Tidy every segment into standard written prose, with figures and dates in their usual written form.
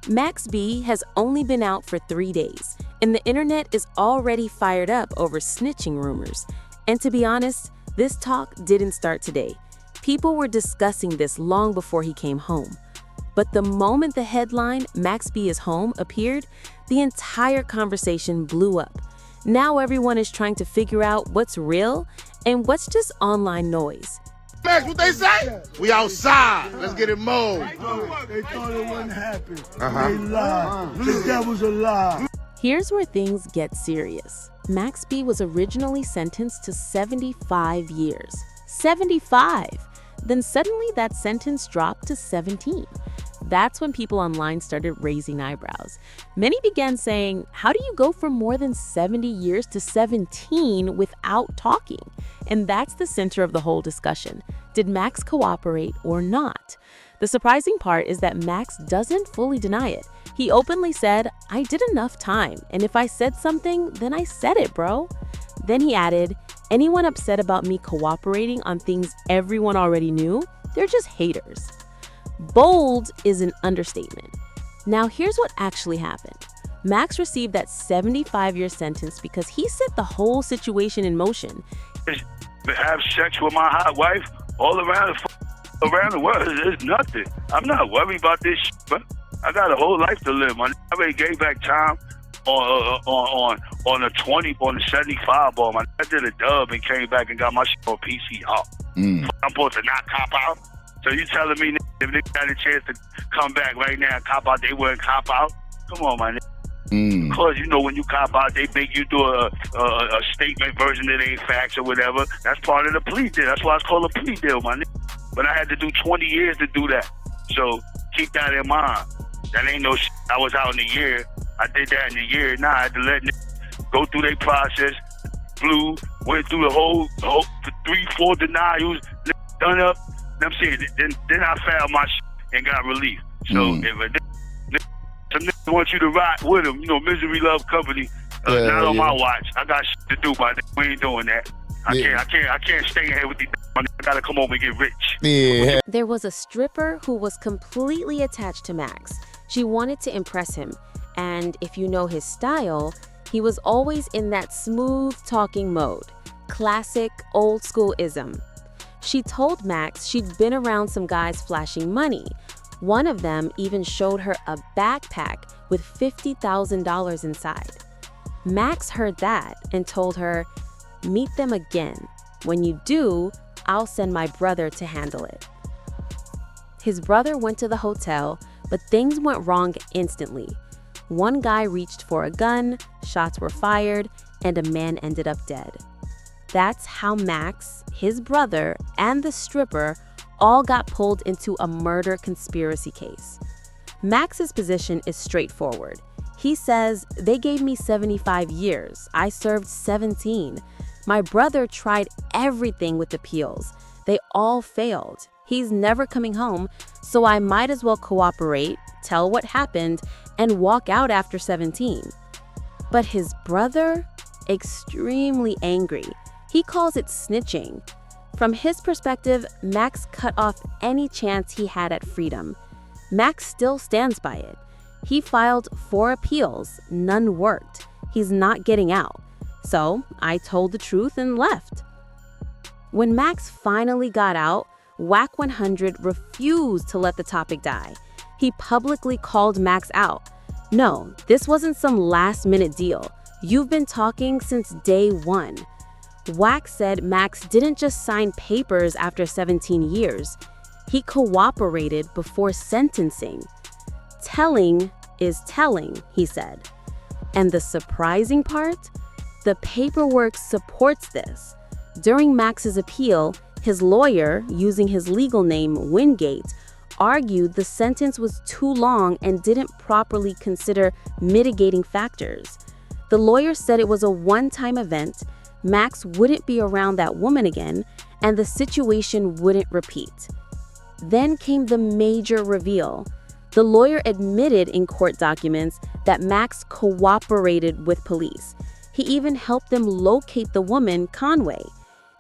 Max B has only been out for 3 days, and the internet is already fired up over snitching rumors. And to be honest, this talk didn't start today. People were discussing this long before he came home. But the moment the headline, Max B is home, appeared, the entire conversation blew up. Now everyone is trying to figure out what's real and what's just online noise. Max, what they say? We outside. Let's get it moved. They thought it wouldn't happen. They lied. The devil's a lie. Here's where things get serious. Max B was originally sentenced to 75 years. 75! Then suddenly that sentence dropped to 17. That's when people online started raising eyebrows. Many began saying, how do you go from more than 70 years to 17 without talking? And that's the center of the whole discussion. Did Max cooperate or not? The surprising part is that Max doesn't fully deny it. He openly said, I did enough time, and if I said something, then I said it, bro. Then he added, anyone upset about me cooperating on things everyone already knew, they're just haters. Bold is an understatement. Now here's what actually happened. Max received that 75-year sentence because he set the whole situation in motion. Have sex with my hot wife all around the world is nothing. I'm not worried about this shit, bro. I got a whole life to live. I already gave back time on a 20, on the 75 ball. I did a dub and came back and got my shit on PCR. I'm supposed to not cop out? So you telling me if they got a chance to come back right now and cop out, they wouldn't cop out? Come on, my nigga. Because, you know, when you cop out, they make you do a statement version that ain't facts or whatever. That's part of the plea deal. That's why it's called a plea deal, my nigga. But I had to do 20 years to do that. So keep that in mind. That ain't no shit. I was out in a year. I did that in a year. Now I had to let niggas go through their process. Flew, went through the whole 3-4 denials, done up. I'm saying, then I found my shit and got relief. So if some niggas want you to ride with them, you know, misery love company. Not on my watch. I got shit to do, but we ain't doing that. I can't stay in here with these. I gotta come home and get rich. There was a stripper who was completely attached to Max. She wanted to impress him, and if you know his style, he was always in that smooth talking mode. Classic old school-ism. She told Max she'd been around some guys flashing money. One of them even showed her a backpack with $50,000 inside. Max heard that and told her, meet them again. When you do, I'll send my brother to handle it. His brother went to the hotel, but things went wrong instantly. One guy reached for a gun, shots were fired, and a man ended up dead. That's how Max, his brother, and the stripper all got pulled into a murder conspiracy case. Max's position is straightforward. He says, they gave me 75 years. I served 17. My brother tried everything with appeals. They all failed. He's never coming home, so I might as well cooperate, tell what happened, and walk out after 17. But his brother? Extremely angry. He calls it snitching. From his perspective, Max cut off any chance he had at freedom. Max still stands by it. He filed 4 appeals, none worked. He's not getting out. So I told the truth and left. When Max finally got out, Wack 100 refused to let the topic die. He publicly called Max out. No, this wasn't some last-minute deal. You've been talking since day one. Wack said Max didn't just sign papers after 17 years. He cooperated before sentencing. Telling is telling, he said. And the surprising part? The paperwork supports this. During Max's appeal, his lawyer, using his legal name Wingate, argued the sentence was too long and didn't properly consider mitigating factors. The lawyer said it was a one-time event, Max wouldn't be around that woman again, and the situation wouldn't repeat. Then came the major reveal. The lawyer admitted in court documents that Max cooperated with police. He even helped them locate the woman, Conway,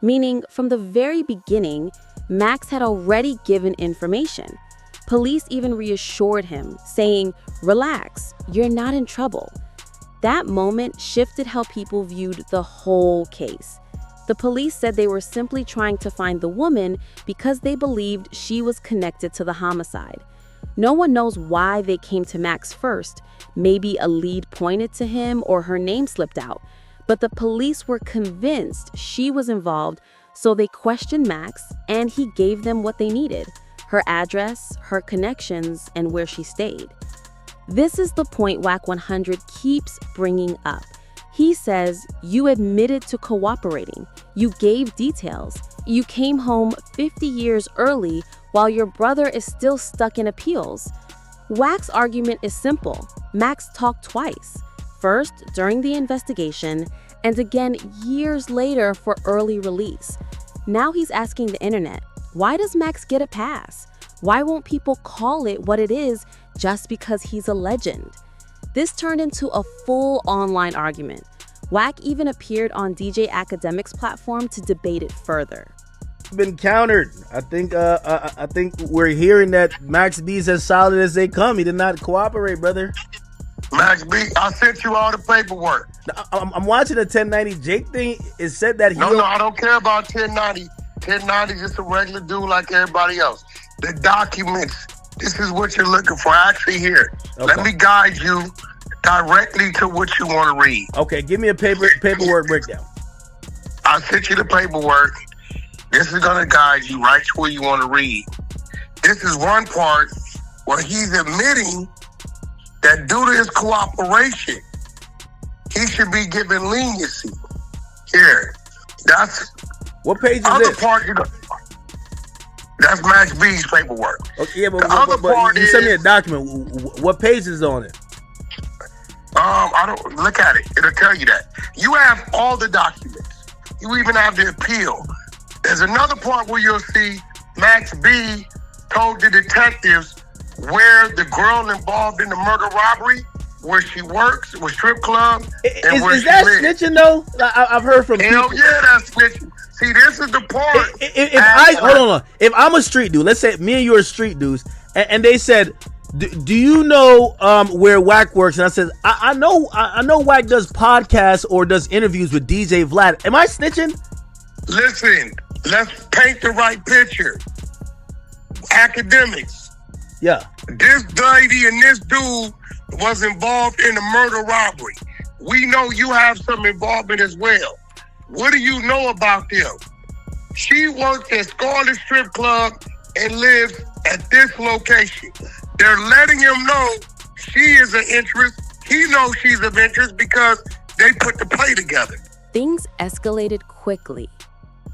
meaning from the very beginning, Max had already given information. Police even reassured him, saying, Relax, you're not in trouble. That moment shifted how people viewed the whole case. The police said they were simply trying to find the woman because they believed she was connected to the homicide. No one knows why they came to Max first. Maybe a lead pointed to him or her name slipped out. But the police were convinced she was involved, so they questioned Max and he gave them what they needed: her address, her connections, and where she stayed. This is the point Wack 100 keeps bringing up. He says, you admitted to cooperating. You gave details. You came home 50 years early while your brother is still stuck in appeals. Wack's argument is simple. Max talked twice. First, during the investigation, and again years later for early release. Now he's asking the internet, why does Max get a pass? Why won't people call it what it is just because he's a legend? This turned into a full online argument. Wack even appeared on DJ Academic's platform to debate it further. Been countered. I think we're hearing that Max B's as solid as they come. He did not cooperate, brother. Max B, I sent you all the paperwork. I'm watching the 1090 Jake thing. It said that he... No, I don't care about 1090. 1090 is just a regular dude like everybody else. The documents, this is what you're looking for. Actually here. Okay. Let me guide you directly to what you want to read. Okay, give me a paperwork breakdown. I sent you the paperwork. This is going to guide you right to where you want to read. This is one part where he's admitting that due to his cooperation, he should be given leniency. Here, that's... What page is other this? Part, that's Max B's paperwork. Okay, yeah, but part you sent me a document. What page is on it? I don't look at it. It'll tell you that. You have all the documents. You even have the appeal. There's another part where you'll see Max B told the detectives where the girl involved in the murder robbery, where she works, with strip club, and where is she that lives. Snitching though? I've heard from Hell people. yeah, that's snitching. See, this is the part. Hold on. If I'm a street dude, let's say me and you are street dudes, and they said, do you know where Wack works? And I said, I know Wack does podcasts or does interviews with DJ Vlad. Am I snitching? Listen, let's paint the right picture. Academics. Yeah. This lady and this dude was involved in the murder robbery. We know you have some involvement as well. What do you know about them? She works at Scarlet Strip Club and lives at this location. They're letting him know she is of interest. He knows she's of interest because they put the play together. Things escalated quickly.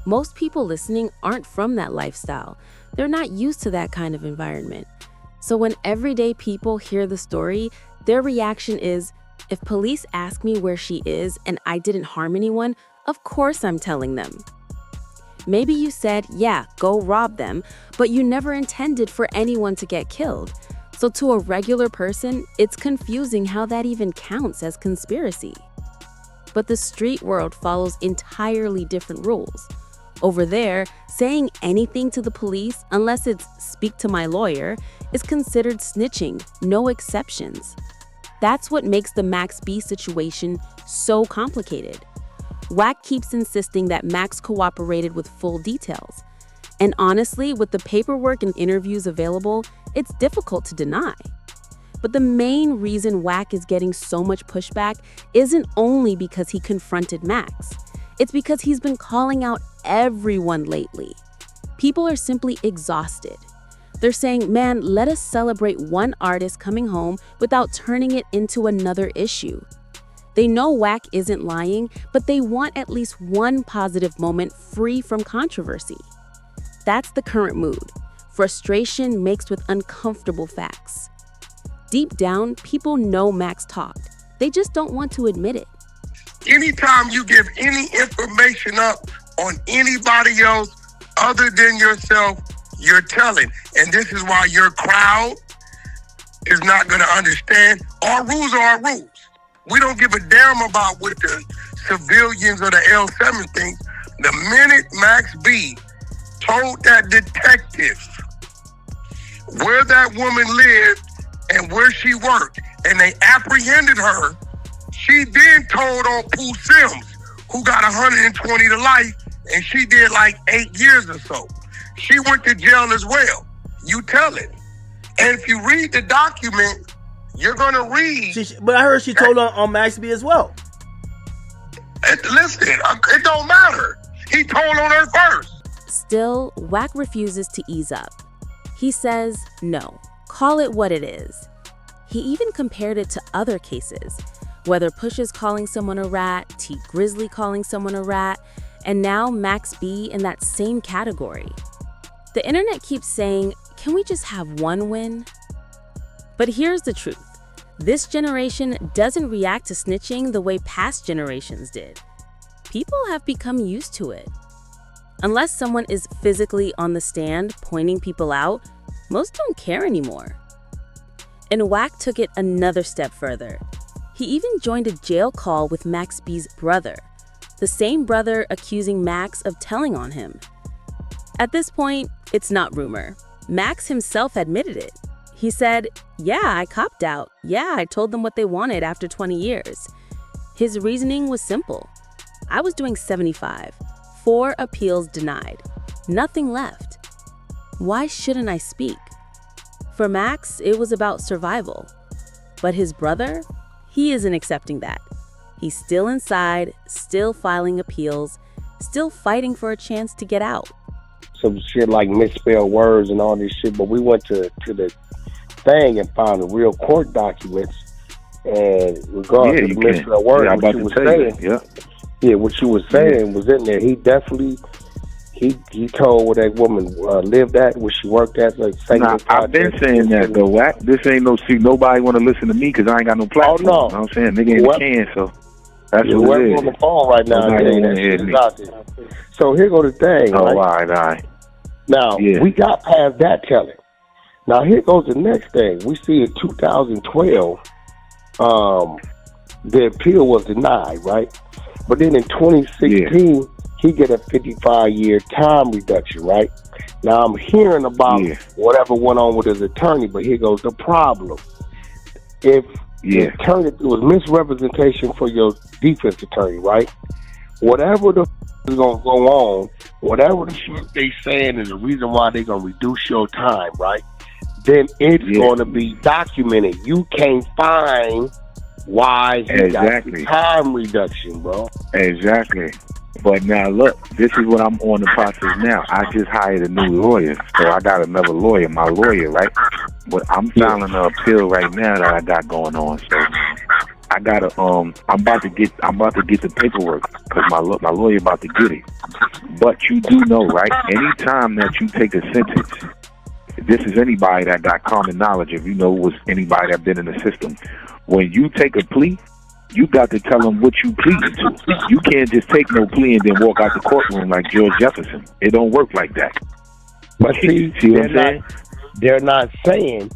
Most people listening aren't from that lifestyle. They're not used to that kind of environment. So when everyday people hear the story, their reaction is, if police ask me where she is and I didn't harm anyone, of course I'm telling them. Maybe you said, yeah, go rob them, but you never intended for anyone to get killed. So to a regular person, it's confusing how that even counts as conspiracy. But the street world follows entirely different rules. Over there, saying anything to the police, unless it's speak to my lawyer, is considered snitching, no exceptions. That's what makes the Max B situation so complicated. Wack keeps insisting that Max cooperated with full details. And honestly, with the paperwork and interviews available, it's difficult to deny. But the main reason Wack is getting so much pushback isn't only because he confronted Max. It's because he's been calling out everyone lately. People are simply exhausted. They're saying, man, let us celebrate one artist coming home without turning it into another issue. They know Wack isn't lying, but they want at least one positive moment free from controversy. That's the current mood. Frustration mixed with uncomfortable facts. Deep down, people know Max talked. They just don't want to admit it. Anytime you give any information up on anybody else other than yourself, you're telling. And this is why your crowd is not going to understand. Our rules are our rules. We don't give a damn about what the civilians or the L7 think. The minute Max B told that detective where that woman lived and where she worked, and they apprehended her. She then told on Pooh Sims, who got 120 to life, and she did like 8 years or so. She went to jail as well. You tell it. And if you read the document, you're going to read. But I heard she told on Max B as well. Listen, it don't matter. He told on her first. Still, Wack refuses to ease up. He says, no, call it what it is. He even compared it to other cases, whether Push is calling someone a rat, T Grizzly calling someone a rat, and now Max B in that same category. The internet keeps saying, can we just have one win? But here's the truth. This generation doesn't react to snitching the way past generations did. People have become used to it. Unless someone is physically on the stand pointing people out, most don't care anymore. And Wack took it another step further. He even joined a jail call with Max B's brother, the same brother accusing Max of telling on him. At this point, it's not rumor. Max himself admitted it. He said, yeah, I copped out. Yeah, I told them what they wanted after 20 years. His reasoning was simple. I was doing 75, 4 appeals denied, nothing left. Why shouldn't I speak? For Max, it was about survival. But his brother, he isn't accepting that. He's still inside, still filing appeals, still fighting for a chance to get out. Some shit like misspelled words and all this shit, but we went to the thing and found the real court documents, and regardless of the misspelled words, what you was saying, what you was saying was in there. He definitely, he told where that woman lived at, where she worked at. Like, I've been saying that though. Wack, this ain't no see. Nobody want to listen to me because I ain't got no platform. Oh, no. You know what I'm saying? Nigga ain't can, so that's what it is. On the phone right now. That shit is so here go the thing. Oh, right? all right. Now, we got past that telling. Now, here goes the next thing. We see in 2012, the appeal was denied, right? But then in 2016, he get a 55-year time reduction, right? Now, I'm hearing about whatever went on with his attorney, but here goes the problem. If the attorney, it was misrepresentation for your defense attorney, right? Whatever the is going to go on, whatever the shit they saying is the reason why they're going to reduce your time, right? Then it's going to be documented. You can't find why he got the time reduction, bro. Exactly. But now look, this is what I'm on the process now. I just hired a new lawyer, so I got another lawyer, my lawyer, right? But I'm filing an appeal right now that I got going on. So I gotta I'm about to get the paperwork because my lawyer about to get it. But you do know, right? Anytime that you take a sentence, this is anybody that got common knowledge. If you know, was anybody that been in the system. When you take a plea, you got to tell them what you pleaded to. You can't just take no plea and then walk out the courtroom like George Jefferson. It don't work like that. But see what I'm saying? They're not saying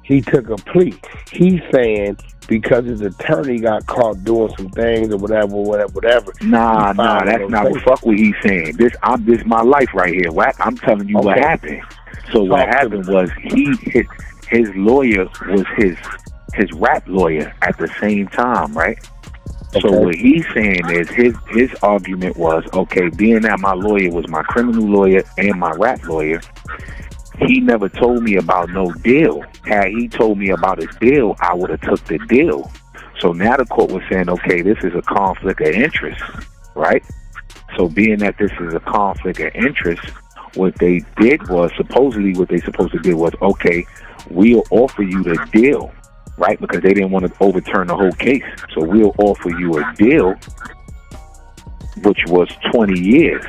he took a plea. He's saying because his attorney got caught doing some things or whatever. Nah, that's not what fuck what he's saying. This is my life right here, Wack. I'm telling you what happened. So what happened was his lawyer was his rap lawyer at the same time, right? So what he's saying is his argument was, okay, being that my lawyer was my criminal lawyer and my rap lawyer, he never told me about no deal. Had he told me about his deal, I would have took the deal. So now the court was saying, okay, this is a conflict of interest, right? So being that this is a conflict of interest, what they did was, supposedly what they supposed to do was, okay, we'll offer you the deal, right? Because they didn't want to overturn the whole case. So we'll offer you a deal, which was 20 years.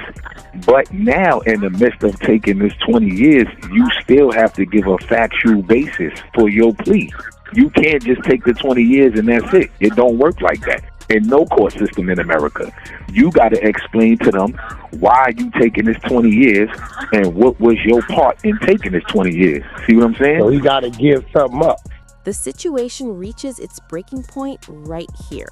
But now, in the midst of taking this 20 years, you still have to give a factual basis for your plea. You can't just take the 20 years and that's it. It don't work like that. In no court system in America. You got to explain to them why you taking this 20 years and what was your part in taking this 20 years. See what I'm saying? So you got to give something up. The situation reaches its breaking point right here.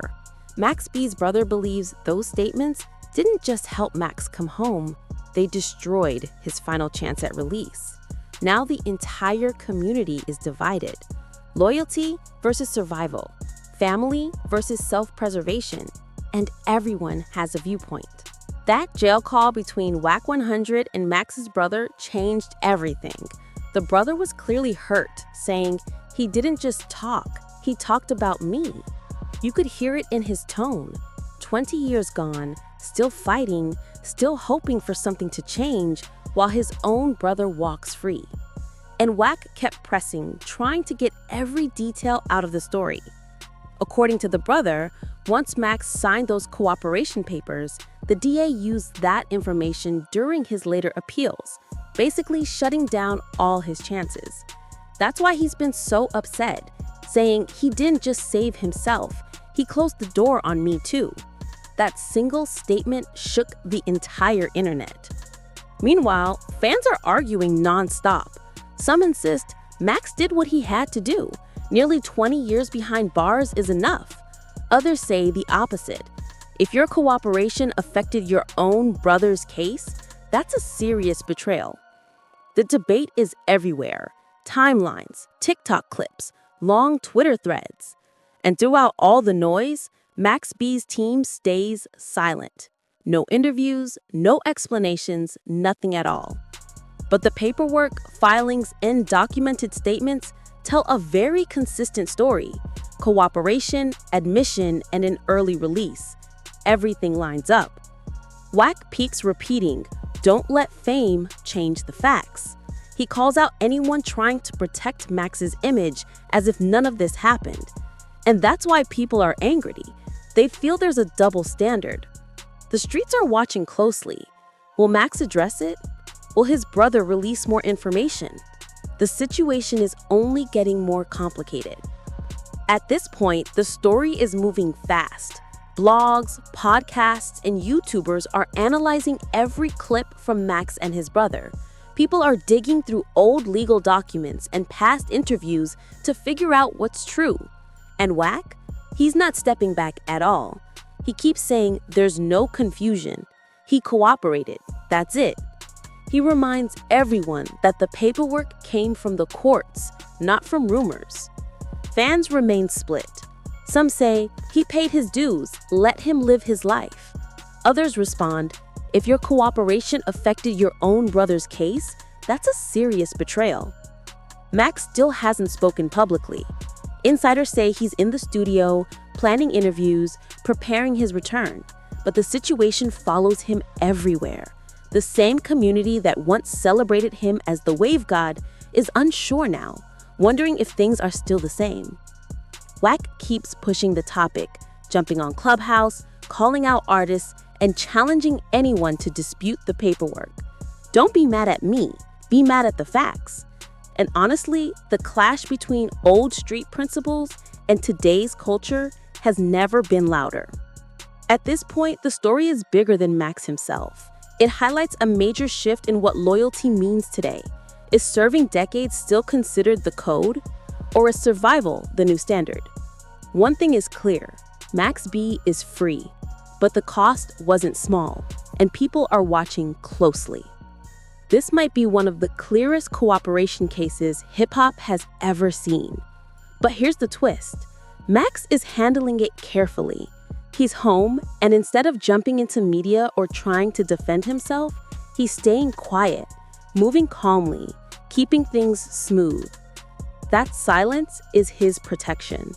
Max B's brother believes those statements didn't just help Max come home, they destroyed his final chance at release. Now the entire community is divided. loyalty versus survival, family versus self-preservation, and everyone has a viewpoint. That jail call between Wack 100 and Max's brother changed everything. The brother was clearly hurt, saying, "He didn't just talk, he talked about me." You could hear it in his tone. 20 years gone, still fighting, still hoping for something to change, while his own brother walks free. And Wack kept pressing, trying to get every detail out of the story. According to the brother, once Max signed those cooperation papers, the DA used that information during his later appeals, basically shutting down all his chances. That's why he's been so upset, saying he didn't just save himself, he closed the door on me too. That single statement shook the entire internet. Meanwhile, fans are arguing nonstop. Some insist Max did what he had to do. Nearly 20 years behind bars is enough. Others say the opposite. If your cooperation affected your own brother's case, that's a serious betrayal. The debate is everywhere. Timelines, TikTok clips, long Twitter threads. And throughout all the noise, Max B's team stays silent. No interviews, no explanations, nothing at all. But the paperwork, filings, and documented statements tell a very consistent story. Cooperation, admission, and an early release. Everything lines up. Wack peaks repeating, "Don't let fame change the facts." He calls out anyone trying to protect Max's image as if none of this happened. And that's why people are angry. They feel there's a double standard. The streets are watching closely. Will Max address it? Will his brother release more information? The situation is only getting more complicated. At this point, the story is moving fast. Blogs, podcasts, and YouTubers are analyzing every clip from Max and his brother. People are digging through old legal documents and past interviews to figure out what's true. And Wack? He's not stepping back at all. He keeps saying there's no confusion. He cooperated. That's it. He reminds everyone that the paperwork came from the courts, not from rumors. Fans remain split. Some say he paid his dues, let him live his life. Others respond, if your cooperation affected your own brother's case, that's a serious betrayal. Max still hasn't spoken publicly. Insiders say he's in the studio, planning interviews, preparing his return. But the situation follows him everywhere. The same community that once celebrated him as the wave god is unsure now, wondering if things are still the same. Wack keeps pushing the topic, jumping on Clubhouse, calling out artists, and challenging anyone to dispute the paperwork. Don't be mad at me, be mad at the facts. And honestly, the clash between old street principles and today's culture has never been louder. At this point, the story is bigger than Max himself. It highlights a major shift in what loyalty means today. Is serving decades still considered the code? Or is survival the new standard? One thing is clear, Max B is free. But the cost wasn't small, and people are watching closely. This might be one of the clearest cooperation cases hip-hop has ever seen. But here's the twist. Max is handling it carefully. He's home, and instead of jumping into media or trying to defend himself, he's staying quiet, moving calmly, keeping things smooth. That silence is his protection.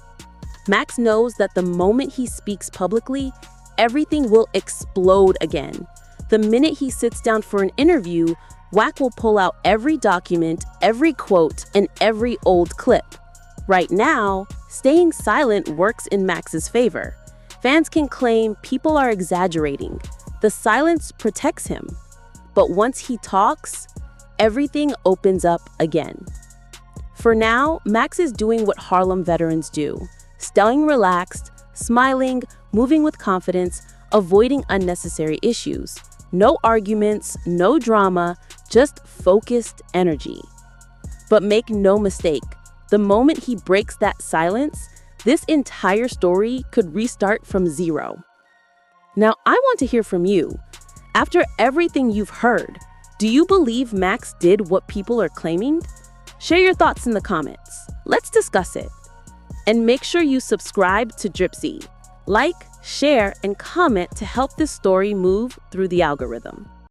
Max knows that the moment he speaks publicly, everything will explode again. The minute he sits down for an interview, Wack will pull out every document, every quote, and every old clip. Right now, staying silent works in Max's favor. Fans can claim people are exaggerating. The silence protects him. But once he talks, everything opens up again. For now, Max is doing what Harlem veterans do, staying relaxed, smiling, moving with confidence, avoiding unnecessary issues. No arguments, no drama, just focused energy. But make no mistake, the moment he breaks that silence, this entire story could restart from zero. Now, I want to hear from you. After everything you've heard, do you believe Max did what people are claiming? Share your thoughts in the comments. Let's discuss it. And make sure you subscribe to Dripsy. Like, share, and comment to help this story move through the algorithm.